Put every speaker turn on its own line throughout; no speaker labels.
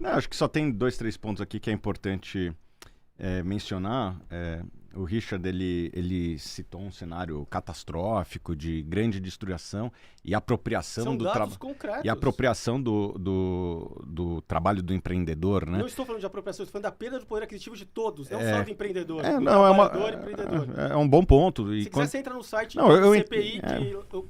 Não, acho que só tem 2, 3 pontos aqui que é importante mencionar. O Richard, ele citou um cenário catastrófico de grande destruição e apropriação
São
do
dados
trabalho.
concretos.
E apropriação do trabalho do empreendedor, né?
Não estou falando de apropriação, estou falando da perda do poder aquisitivo de todos, não só do empreendedor.
É,
do
não,
trabalhador e empreendedor.
é um bom ponto. E
Se quiser, você entra no site
Não,
do
eu
CPI,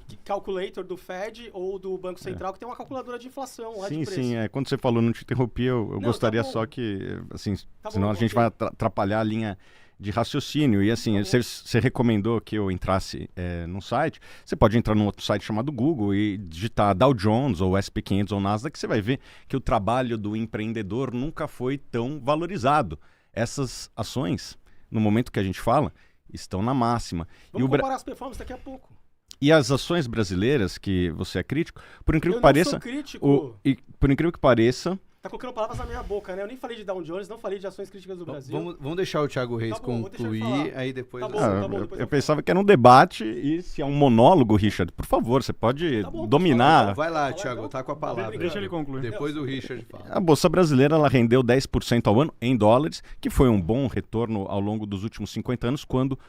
que Calculator do Fed ou do Banco Central, que tem uma calculadora de inflação lá de
Sim,
preço.
sim. Quando você falou, não te interrompi, eu
Não,
gostaria
tá bom.
só que, assim,
Tá
senão
bom,
a gente
ok.
vai atrapalhar a linha de raciocínio. E assim,
Tá bom.
você recomendou que eu entrasse num site. Você pode entrar num outro site chamado Google e digitar Dow Jones ou SP500 ou Nasdaq, que você vai ver que o trabalho do empreendedor nunca foi tão valorizado. Essas ações, no momento que a gente fala, estão na máxima.
Vamos comparar as performances daqui a pouco.
E as ações brasileiras, que você é crítico, por incrível
Eu
que pareça...
não sou crítico.
Por incrível que pareça...
Tá colocando palavras na minha boca, né? Eu nem falei de Dow Jones, não falei de ações críticas do Brasil.
Vamos deixar o Thiago Reis
Tá bom, vou deixar ele
concluir,
falar.
aí depois...
Tá bom,
Ah,
tá bom, depois
eu
eu
pensava que era um debate e se é um monólogo, Richard, por favor, você pode
Tá bom, pode
dominar.
falar,
Vai lá,
Fala,
Thiago,
não.
tá com a palavra.
Deixa ele
concluir.
Depois o Richard fala.
A Bolsa Brasileira ela rendeu 10% ao ano em dólares, que foi um bom retorno ao longo dos últimos 50 anos, quando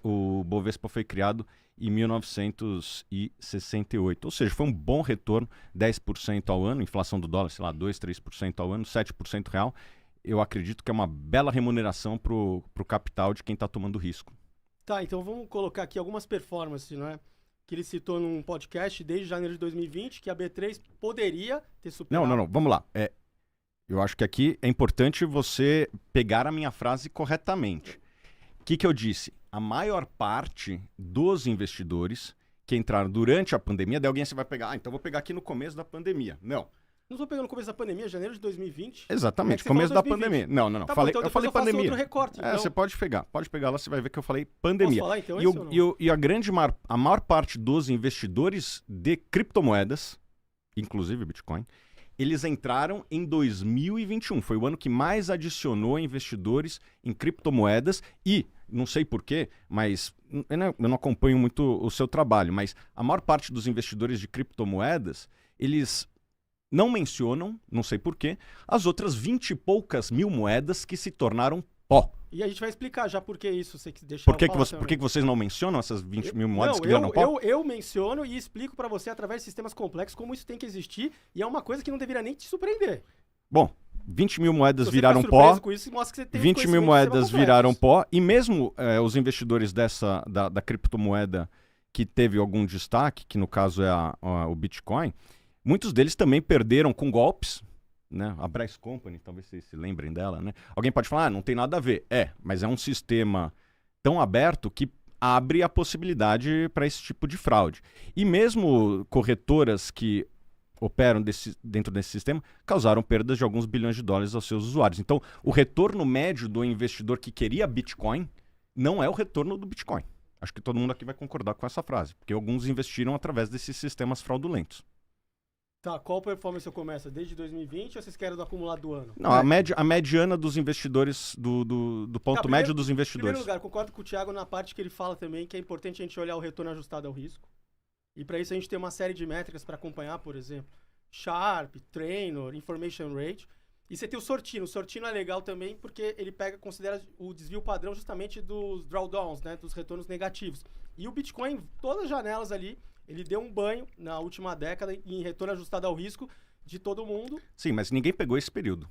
o Bovespa foi criado em 1968. Ou seja, foi um bom retorno, 10% ao ano, inflação do dólar, sei lá, 2, 3% ao ano, 7% real. Eu acredito que é uma bela remuneração para o capital de quem está tomando risco.
Tá, então vamos colocar aqui algumas performances, né? Que ele citou num podcast desde janeiro de 2020, que a B3 poderia ter superado.
Não, vamos lá. Eu acho que aqui é importante você pegar a minha frase corretamente. O que eu disse? A maior parte dos investidores que entraram durante a pandemia, daí alguém você vai pegar, então vou pegar aqui no começo da pandemia. Não.
Não estou pegando no começo da pandemia, janeiro de 2020.
Exatamente,
Você
começo da
falou 2020.
pandemia. Não.
Tá bom,
Falei,
então
eu
depois
falei
eu faço
pandemia.
outro recorte, então.
Você pode pegar lá, você vai ver que eu falei pandemia.
Posso falar, então,
E,
esse ou não?
a a maior parte dos investidores de criptomoedas, inclusive Bitcoin, eles entraram em 2021. Foi o ano que mais adicionou investidores em criptomoedas e, não sei porquê, mas eu não acompanho muito o seu trabalho, mas a maior parte dos investidores de criptomoedas, eles não mencionam, não sei porquê, as outras 20 e poucas mil moedas que se tornaram pó.
E a gente vai explicar já por que isso, você deixar
Por que,
eu
que,
falar
por
também.
que vocês não mencionam essas 20 mil moedas
Não,
que viraram pó?
eu menciono e explico pra você através de sistemas complexos como isso tem que existir e é uma coisa que não deveria nem te surpreender.
Bom, 20 mil moedas
Se você
viraram
ficar
pó.
surpreso com isso, mostra que você tem
20 mil
conhecimento de
moedas
sistemas
viraram
complexos.
pó e mesmo os investidores da criptomoeda que teve algum destaque, que no caso é o Bitcoin, muitos deles também perderam com golpes, né? A Bryce Company, talvez vocês se lembrem dela, né? Alguém pode falar, não tem nada a ver. Mas é um sistema tão aberto que abre a possibilidade para esse tipo de fraude. E mesmo corretoras que operam dentro desse sistema causaram perdas de alguns bilhões de dólares aos seus usuários. Então, o retorno médio do investidor que queria Bitcoin não é o retorno do Bitcoin. Acho que todo mundo aqui vai concordar com essa frase, porque alguns investiram através desses sistemas fraudulentos.
Tá, qual performance eu começo? Desde 2020 ou vocês querem do acumulado do ano?
Não, a mediana dos investidores, do ponto
Tá,
médio dos
Em
investidores.
primeiro lugar, concordo com o Thiago na parte que ele fala também que é importante a gente olhar o retorno ajustado ao risco. E para isso a gente tem uma série de métricas para acompanhar, por exemplo, Sharp, Trainor, Information Rate. E você tem o Sortino. O Sortino é legal também porque ele considera o desvio padrão justamente dos drawdowns, né, dos retornos negativos. E o Bitcoin, todas as janelas ali, ele deu um banho na última década em retorno ajustado ao risco de todo mundo.
Sim, mas ninguém pegou esse período.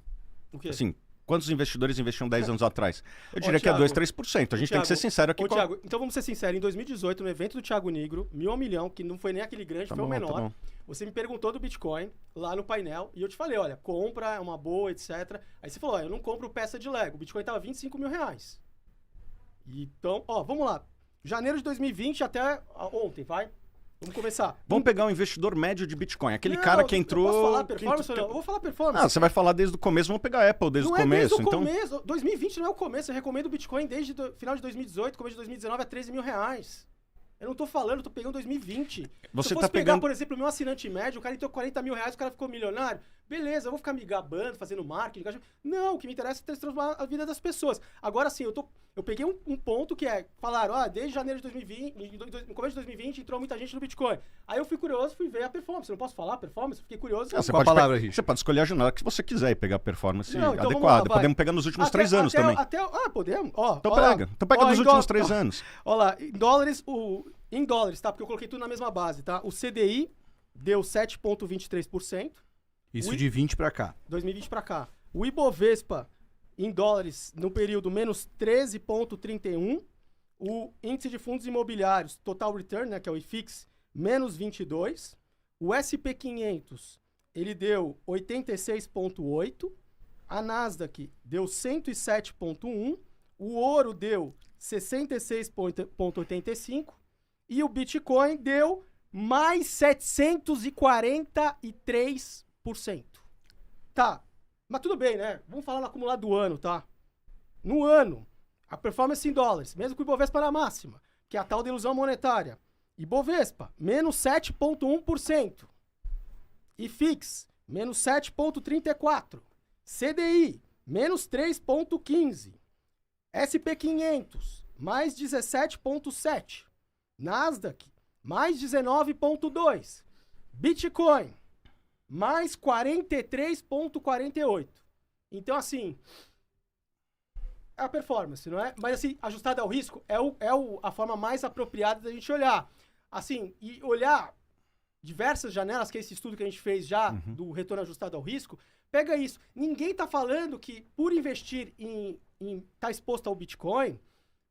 O quê?
Assim, quantos investidores investiam 10 anos atrás? Eu diria que
Thiago,
é 2, 3%. A gente tem que ser sincero aqui.
Thiago, então vamos ser sinceros. Em 2018, no evento do Thiago Nigro, 1.000 a 1.000.000, que não foi nem aquele grande, foi o menor.
Tá bom.
Você me perguntou do Bitcoin lá no painel e eu te falei, olha, compra, é uma boa, etc. Aí você falou, eu não compro peça de Lego. O Bitcoin tava 25 mil reais. Então, vamos lá. Janeiro de 2020 até ontem, vai? Vamos começar.
Vamos pegar o investidor médio de Bitcoin. Aquele cara que entrou...
Eu posso falar performance ou não? Eu vou falar performance.
Ah, você vai falar desde o começo. Vamos pegar a Apple desde o começo.
Desde o
então...
começo. 2020 não é o começo. Eu recomendo o Bitcoin desde o final de 2018, começo de 2019 a 13 mil reais. Eu não tô falando, eu tô pegando 2020.
Você
Se eu fosse
tá
pegar,
pegando...
por exemplo, o meu assinante médio, o cara entrou 40 mil reais, o cara ficou milionário. Beleza, eu vou ficar me gabando, fazendo marketing. Não, o que me interessa é transformar a vida das pessoas. Agora sim, eu peguei um ponto que é, falaram, desde janeiro de 2020, no começo de 2020, entrou muita gente no Bitcoin. Aí eu fui curioso, fui ver a performance. Eu não posso falar a performance? Fiquei curioso.
Você
Qual a
pode
palavra, Richard?
Você pode escolher a janela que você quiser e pegar a performance
Não, então vamos
adequada.
lá, vai.
Podemos pegar nos últimos 3 anos também.
Podemos?
Então pega. Então pega nos últimos 3 anos.
Olha lá, em dólares, tá? Porque eu coloquei tudo na mesma base, tá? O CDI deu 7,23%.
Isso de 20 pra cá.
2020 pra cá. O Ibovespa, em dólares, no período, menos 13,31%. O índice de fundos imobiliários, Total Return, né, que é o IFIX, menos 22%. O SP500, ele deu 86,8%. A Nasdaq deu 107,1%. O ouro deu 66,85%. E o Bitcoin deu mais 743%. Tá, mas tudo bem, né? Vamos falar no acumulado do ano, tá? No ano, a performance em dólares, mesmo com o Ibovespa na máxima, que é a tal da ilusão monetária. Ibovespa, menos 7,1%. IFIX, menos 7,34%. CDI, menos 3,15%. SP500, mais 17,7%. Nasdaq, mais 19,2%. Bitcoin, mais 43,48%. Então, assim, é a performance, não é? Mas, assim, ajustada ao risco é a forma mais apropriada da gente olhar. Assim, e olhar diversas janelas, que é esse estudo que a gente fez já do retorno ajustado ao risco, pega isso. Ninguém tá falando que, por investir em tá exposto ao Bitcoin,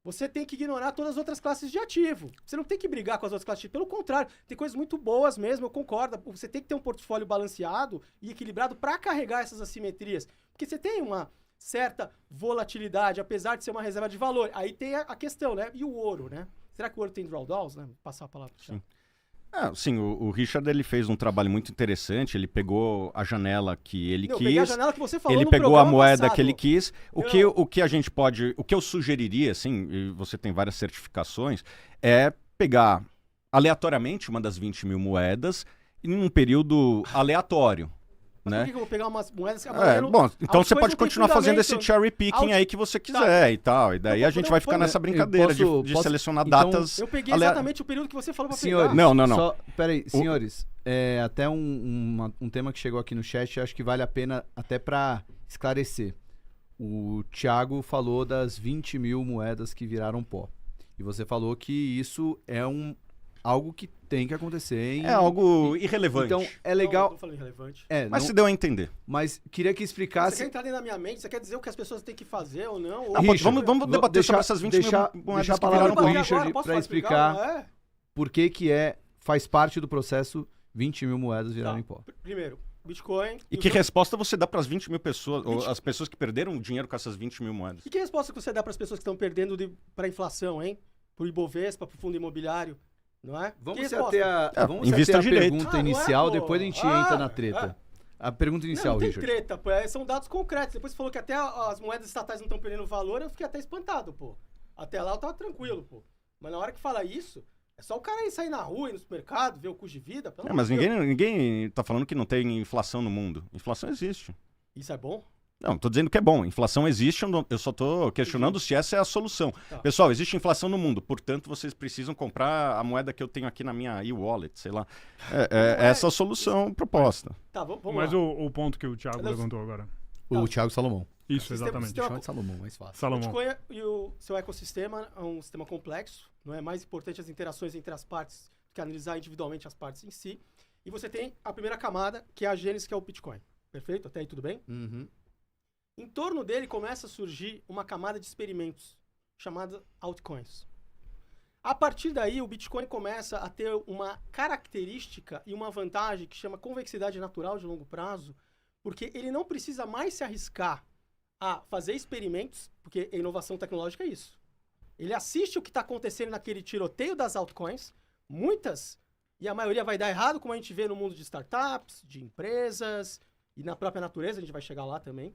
você tem que ignorar todas as outras classes de ativo. Você não tem que brigar com as outras classes de ativo. Pelo contrário, tem coisas muito boas mesmo, eu concordo. Você tem que ter um portfólio balanceado e equilibrado para carregar essas assimetrias. Porque você tem uma certa volatilidade, apesar de ser uma reserva de valor. Aí tem a questão, né? E o ouro, né? Será que o ouro tem drawdowns, né? Vou passar a palavra para
Sim. Sim, o Richard ele fez um trabalho muito interessante. Ele pegou a janela que ele quis.
Peguei a janela que você falou
ele
no
pegou a moeda
passado.
que ele quis. O que a gente pode, o que eu sugeriria, assim, e você tem várias certificações, é pegar aleatoriamente uma das 20 mil moedas em um período aleatório.
Mas
né?
por que eu vou pegar umas moedas que
Bom, então você pode
não tem
continuar fazendo esse
fundamento.
cherry picking aí que você quiser e tal. E daí a gente vai ficar nessa brincadeira de selecionar
então,
datas.
Eu peguei exatamente o período que você falou pra
Senhores,
pegar.
Não.
Peraí, senhores, até um tema que chegou aqui no chat, acho que vale a pena até pra esclarecer. O Thiago falou das 20 mil moedas que viraram pó. E você falou que isso é algo que tem que acontecer.
É algo irrelevante.
Então, é legal.
Não falei irrelevante.
Mas se deu a entender.
Mas queria que explicasse.
Você quer entrar dentro da minha mente? Você quer dizer o que as pessoas têm que fazer ou não?
Vamos debater sobre essas 20 mil moedas
deixar a
que
palavra
viraram
pro
pó.
Richard para explicar por que faz parte do processo 20 mil moedas virarem pó.
Primeiro, Bitcoin...
E que resposta você dá para as 20 mil pessoas, ou as pessoas que perderam dinheiro com essas 20 mil moedas?
E que resposta que você dá para as pessoas que estão perdendo para a inflação, hein? Pro Ibovespa, pro fundo imobiliário, não é?
Vamos se ater a
invista direito.
pergunta inicial, depois a gente entra na treta. A pergunta inicial,
não tem
Richard.
treta, pô. São dados concretos. Depois você falou que até as moedas estatais não estão perdendo valor, eu fiquei até espantado, pô. Até lá eu tava tranquilo, pô. Mas na hora que fala isso, é só o cara ir sair na rua, ir no supermercado, ver o custo de vida.
Mas ninguém tá falando que não tem inflação no mundo. Inflação existe.
Isso é bom?
Não, tô dizendo que é bom. Inflação existe, eu só tô questionando se essa é a solução.
Tá.
Pessoal, existe inflação no mundo, portanto vocês precisam comprar a moeda que eu tenho aqui na minha e-wallet, sei lá. Essa é a solução proposta.
Tá, vamos
Mas
lá.
o ponto que o Thiago levantou agora.
O Thiago Salomão.
Isso, exatamente.
sistema-
Chama de Salomão, mais fácil.
O
Salomão.
Bitcoin e o seu ecossistema é um sistema complexo, não é mais importante as interações entre as partes do que analisar individualmente as partes em si. E você tem a primeira camada, que é a gênese, que é o Bitcoin. Perfeito? Até aí tudo bem?
Uhum.
Em torno dele começa a surgir uma camada de experimentos, chamada altcoins. A partir daí, o Bitcoin começa a ter uma característica e uma vantagem que chama convexidade natural de longo prazo, porque ele não precisa mais se arriscar a fazer experimentos, porque a inovação tecnológica é isso. Ele assiste o que está acontecendo naquele tiroteio das altcoins, muitas, e a maioria vai dar errado, como a gente vê no mundo de startups, de empresas, e na própria natureza, a gente vai chegar lá também.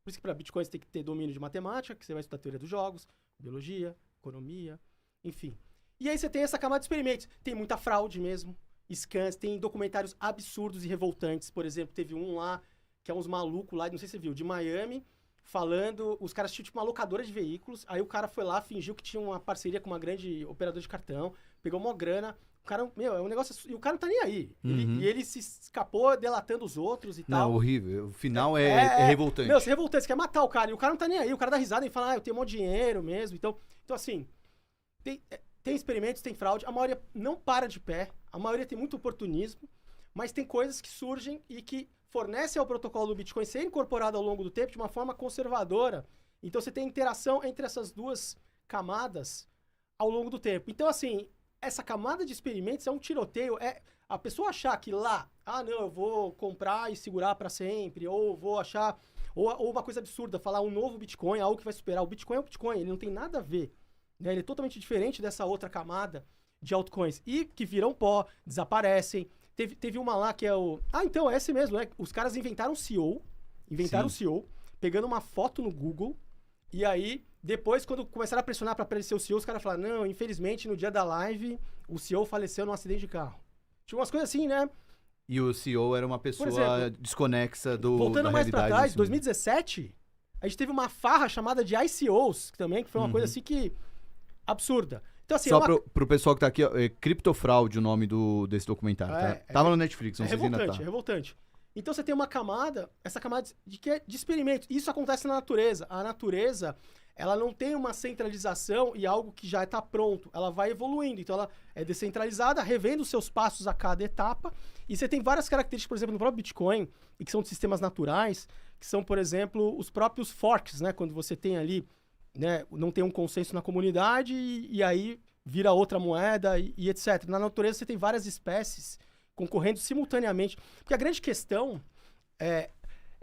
Por isso que para Bitcoin você tem que ter domínio de matemática, que você vai estudar teoria dos jogos, biologia, economia, enfim. E aí você tem essa camada de experimentos. Tem muita fraude mesmo, scans, tem documentários absurdos e revoltantes. Por exemplo, teve um lá que é uns malucos lá, não sei se você viu, de Miami, falando, os caras tinham tipo uma locadora de veículos, aí o cara foi lá, fingiu que tinha uma parceria com uma grande operadora de cartão, pegou uma grana, o cara, é um negócio, e o cara não tá nem aí. E ele se escapou delatando os outros e tal.
Não, horrível. O final é revoltante.
Meu, você é revoltante, você quer matar o cara, e o cara não tá nem aí, o cara dá risada e fala, eu tenho um monte de dinheiro mesmo, então assim, tem experimentos, tem fraude, a maioria não para de pé, a maioria tem muito oportunismo, mas tem coisas que surgem e que fornecem ao protocolo do Bitcoin ser incorporado ao longo do tempo de uma forma conservadora. Então você tem interação entre essas duas camadas ao longo do tempo. Então, assim, essa camada de experimentos é um tiroteio. É a pessoa achar que lá, não, eu vou comprar e segurar para sempre, ou vou achar, ou uma coisa absurda, falar um novo Bitcoin, algo que vai superar. O Bitcoin é o Bitcoin, ele não tem nada a ver. Né? Ele é totalmente diferente dessa outra camada de altcoins. E que viram pó, desaparecem. Teve uma lá que é o... então, é esse mesmo, né? Os caras inventaram o CEO, pegando uma foto no Google, e aí, depois, quando começaram a pressionar para aparecer o CEO, os caras falaram, não, infelizmente, no dia da live, o CEO faleceu num acidente de carro. Tinha umas coisas assim, né?
E o CEO era uma pessoa
exemplo,
desconexa
voltando
da
mais pra
realidade.
trás, 2017, a gente teve uma farra chamada de ICOs, também, que foi uma coisa assim que... absurda. Então, assim,
só pro pessoal que tá aqui, é Criptofraude o nome desse documentário, tá? Tava no Netflix, não sei se ainda tá.
É revoltante. Então você tem uma camada, essa camada de experimento. Isso acontece na natureza. A natureza, ela não tem uma centralização e algo que já está pronto. Ela vai evoluindo. Então ela é descentralizada, revendo os seus passos a cada etapa. E você tem várias características, por exemplo, no próprio Bitcoin, e que são de sistemas naturais, que são, por exemplo, os próprios forks, né? Quando você tem ali, né, não tem um consenso na comunidade e aí vira outra moeda e etc. Na natureza você tem várias espécies concorrendo simultaneamente. Porque a grande questão é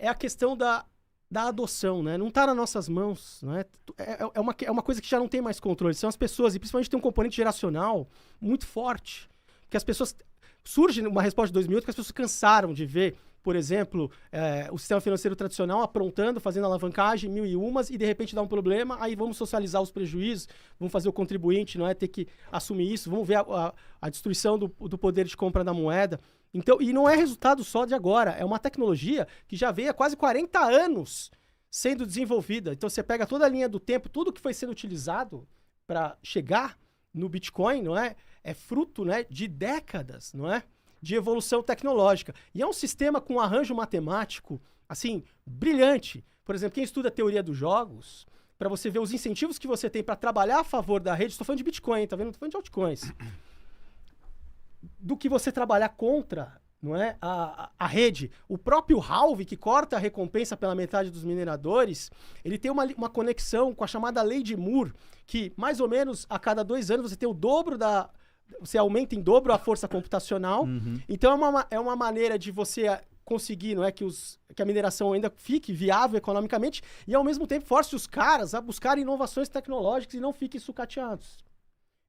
a questão da adoção, né? Não está nas nossas mãos, né? É uma coisa que já não tem mais controle. São as pessoas, e principalmente tem um componente geracional muito forte. Que as pessoas... Surge uma resposta de 2008 que as pessoas cansaram de ver, por exemplo, o sistema financeiro tradicional aprontando, fazendo alavancagem, 1001, e de repente dá um problema, aí vamos socializar os prejuízos, vamos fazer o contribuinte, não é, ter que assumir isso, vamos ver a destruição do poder de compra da moeda. Então, e não é resultado só de agora, é uma tecnologia que já veio há quase 40 anos sendo desenvolvida. Então você pega toda a linha do tempo, tudo que foi sendo utilizado para chegar no Bitcoin, não é? É fruto, né, de décadas, não é? De evolução tecnológica. E é um sistema com um arranjo matemático, assim, brilhante. Por exemplo, quem estuda a teoria dos jogos, para você ver os incentivos que você tem para trabalhar a favor da rede, estou falando de Bitcoin, tá vendo? Não estou falando de altcoins. Do que você trabalhar contra, não é? A rede. O próprio halve, que corta a recompensa pela metade dos mineradores, ele tem uma conexão com a chamada lei de Moore, que mais ou menos a cada 2 anos você tem o dobro você aumenta em dobro a força computacional. Então é uma maneira de você conseguir, não é, que a mineração ainda fique viável economicamente e ao mesmo tempo force os caras a buscarem inovações tecnológicas e não fiquem sucateados.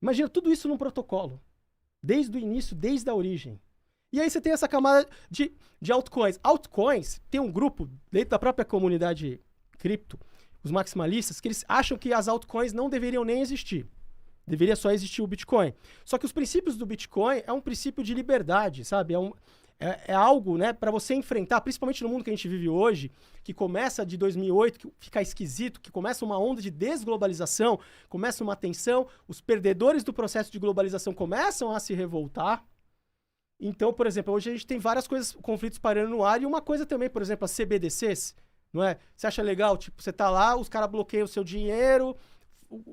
Imagina tudo isso num protocolo. Desde o início, desde a origem. E aí você tem essa camada de altcoins. Altcoins, tem um grupo dentro da própria comunidade cripto, os maximalistas, que eles acham que as altcoins não deveriam nem existir. Deveria só existir o Bitcoin. Só que os princípios do Bitcoin é um princípio de liberdade, sabe? É algo, né, para você enfrentar, principalmente no mundo que a gente vive hoje, que começa de 2008, que fica esquisito, que começa uma onda de desglobalização, começa uma tensão, os perdedores do processo de globalização começam a se revoltar. Então, por exemplo, hoje a gente tem várias coisas, conflitos parando no ar, e uma coisa também, por exemplo, as CBDCs, não é? Você acha legal, tipo, você tá lá, os caras bloqueiam o seu dinheiro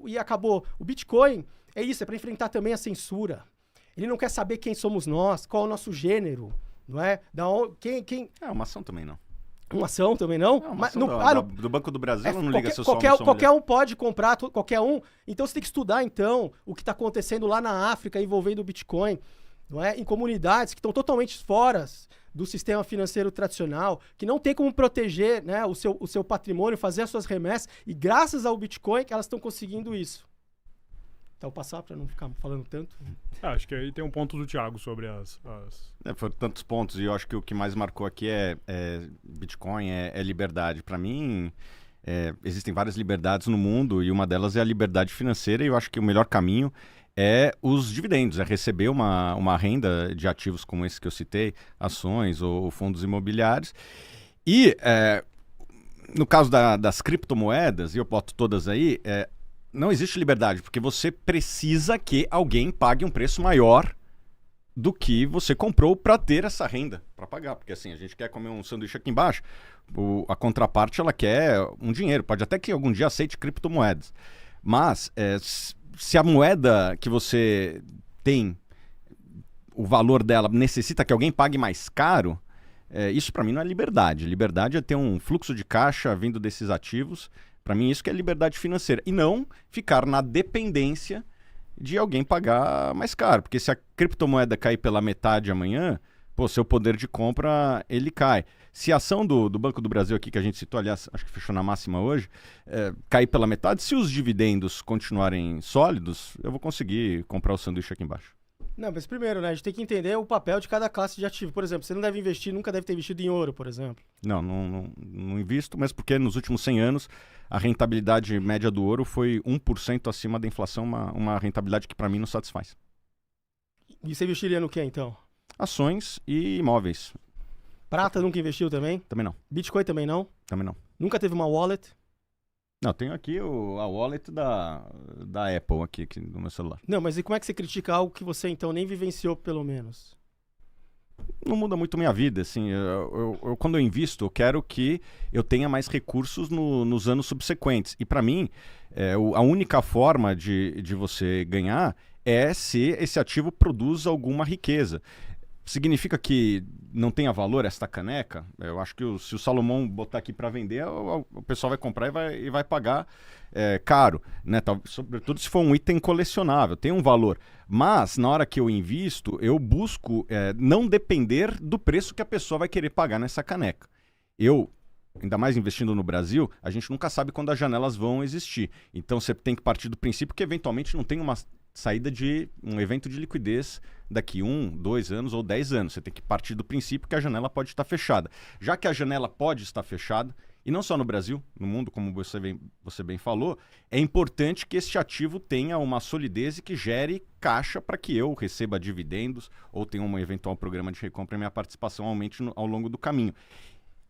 e acabou. O Bitcoin é isso, é para enfrentar também a censura. Ele não quer saber quem somos nós, qual é o nosso gênero, não é? Quem...
É uma ação também não.
Uma ação também não?
É uma ação do Banco do Brasil, não liga se eu sou
qualquer um pode comprar, qualquer um. Então você tem que estudar, então, o que está acontecendo lá na África envolvendo o Bitcoin, não é? Em comunidades que estão totalmente fora do sistema financeiro tradicional, que não tem como proteger, né, o seu patrimônio, fazer as suas remessas, e graças ao Bitcoin que elas estão conseguindo isso. Então, passar para não ficar falando tanto.
Acho que aí tem um ponto do Thiago sobre
Foram tantos pontos, e eu acho que o que mais marcou aqui é Bitcoin, é liberdade. Para mim, existem várias liberdades no mundo, e uma delas é a liberdade financeira, e eu acho que o melhor caminho é os dividendos, é receber uma renda de ativos como esse que eu citei, ações ou fundos imobiliários. E no caso das criptomoedas, e eu boto todas aí, não existe liberdade, porque você precisa que alguém pague um preço maior do que você comprou para ter essa renda para pagar. Porque assim, a gente quer comer um sanduíche aqui embaixo, a contraparte ela quer um dinheiro. Pode até que algum dia aceite criptomoedas. Mas se a moeda que você tem, o valor dela necessita que alguém pague mais caro, isso para mim não é liberdade. Liberdade é ter um fluxo de caixa vindo desses ativos. Para mim isso que é liberdade financeira. E não ficar na dependência de alguém pagar mais caro. Porque se a criptomoeda cair pela metade amanhã, seu poder de compra ele cai. Se a ação do Banco do Brasil aqui, que a gente citou, aliás, acho que fechou na máxima hoje, cair pela metade, se os dividendos continuarem sólidos, eu vou conseguir comprar o sanduíche aqui embaixo.
Não, mas primeiro, né, a gente tem que entender o papel de cada classe de ativo. Por exemplo, você não deve investir, nunca deve ter investido em ouro, por exemplo.
Não invisto, mas porque nos últimos 100 anos a rentabilidade média do ouro foi 1% acima da inflação, uma rentabilidade que para mim não satisfaz.
E você investiria no quê, então?
Ações e imóveis.
Prata nunca investiu também?
Também não.
Bitcoin também não?
Também não.
Nunca teve uma wallet?
Não, tenho aqui a wallet da Apple aqui no meu celular.
Não, mas e como é que você critica algo que você então nem vivenciou, pelo menos?
Não muda muito minha vida, assim, quando eu invisto, eu quero que eu tenha mais recursos nos anos subsequentes. E para mim, a única forma de você ganhar é se esse ativo produz alguma riqueza. Significa que não tenha valor esta caneca? Eu acho que se o Salomão botar aqui para vender, o pessoal vai comprar e vai pagar caro, né? Sobretudo se for um item colecionável, tem um valor. Mas na hora que eu invisto, eu busco não depender do preço que a pessoa vai querer pagar nessa caneca. Ainda mais investindo no Brasil, a gente nunca sabe quando as janelas vão existir. Então você tem que partir do princípio que eventualmente não tem uma saída de um evento de liquidez daqui 1, 2 anos ou 10 anos. Você tem que partir do princípio que a janela pode estar fechada. Já que a janela pode estar fechada, e não só no Brasil, no mundo, como você bem falou, é importante que este ativo tenha uma solidez e que gere caixa para que eu receba dividendos ou tenha um eventual programa de recompra e minha participação aumente ao longo do caminho.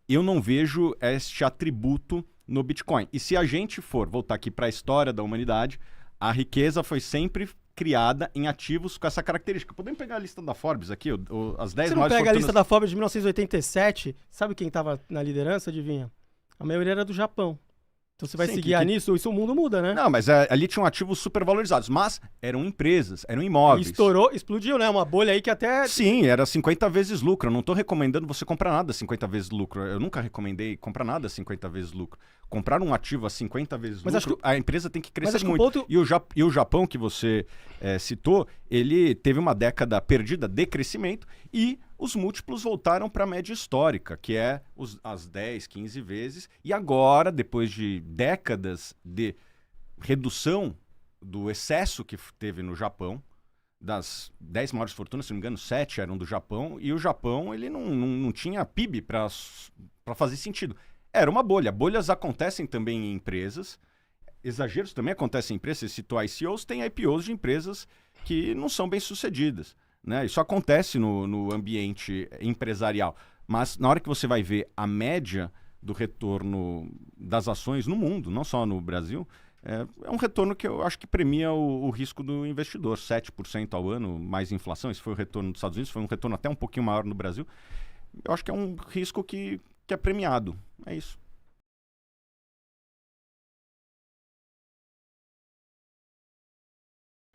Eu não vejo este atributo no Bitcoin. E se a gente for voltar aqui para a história da humanidade, a riqueza foi sempre criada em ativos com essa característica. Podemos pegar a lista da Forbes aqui, as 10
Você não
maiores
pega a
fortunas...
lista da Forbes de 1987, sabe quem estava na liderança, adivinha? A maioria era do Japão. Então você vai seguir nisso, isso o mundo muda, né?
Não, mas ali tinham ativos super valorizados, mas eram empresas, eram imóveis.
E estourou, explodiu, né? Uma bolha aí que até...
Sim, era 50 vezes lucro. Eu não estou recomendando você comprar nada a 50 vezes lucro. Eu nunca recomendei comprar nada a 50 vezes lucro. Comprar um ativo a 50 vezes lucro, a empresa tem que crescer muito. E o Japão que você citou, ele teve uma década perdida de crescimento e os múltiplos voltaram para a média histórica, que é as 10, 15 vezes. E agora, depois de décadas de redução do excesso que teve no Japão, das 10 maiores fortunas, se não me engano, 7 eram do Japão, e o Japão ele não tinha PIB para fazer sentido. Era uma bolha. Bolhas acontecem também em empresas, exageros também acontecem em empresas. Você citou ICOs, tem IPOs de empresas que não são bem sucedidas, né? Isso acontece no ambiente empresarial. Mas na hora que você vai ver a média do retorno das ações no mundo, não só no Brasil, é um retorno que eu acho que premia o risco do investidor. 7% ao ano, mais inflação. Esse foi o retorno dos Estados Unidos, foi um retorno até um pouquinho maior no Brasil. Eu acho que é um risco que é premiado. É isso.